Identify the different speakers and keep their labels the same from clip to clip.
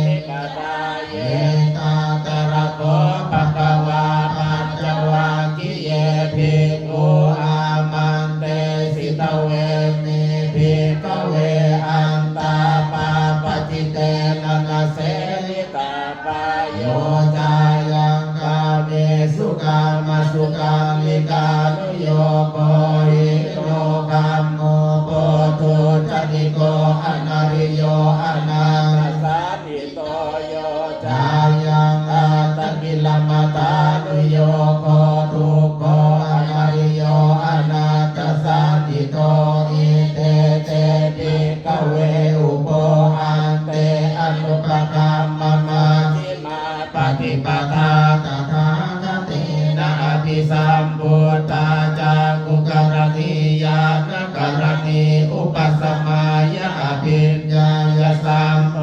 Speaker 1: นิกตาเยตาตระโกภะคะวาปัญจวัคคีย์ภิกขุอามันเตสิตเวมิภิกขเวอันตาปาปจิเตนะนะเสนิตาปายโยจายังกาเมสุกามสุกังลิกานุโยโกหิโนคัมโมโปตุจติโกอนาริโยอนาสานิโตโยจายังอาตกิลมัตานุโยโกทุกโกอนาริโยอนาตสานิโตอิเตเตปิกเวอุโปอันเตอนุปกัมมมาทิมาปฏิปทาตถาคตินะอภิสัมพุทธาจากุกรณียานกรณีอุปสมายะอภิญญายสัมโพ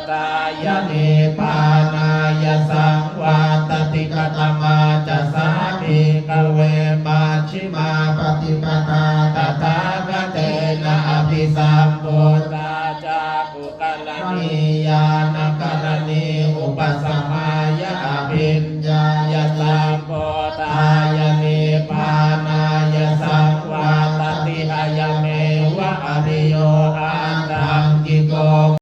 Speaker 1: ธายะนิพพานายสังวาตติกตมาจะสาภิกเวมัชฌิมาปฏิปทาตถาคเตนะอภิสัมพุทธาจากุกรณียานกรณีอุปสมายะอภิญญายสัมโพธายะนิพพานายสังวาตติหายเมวะอริโยอันตา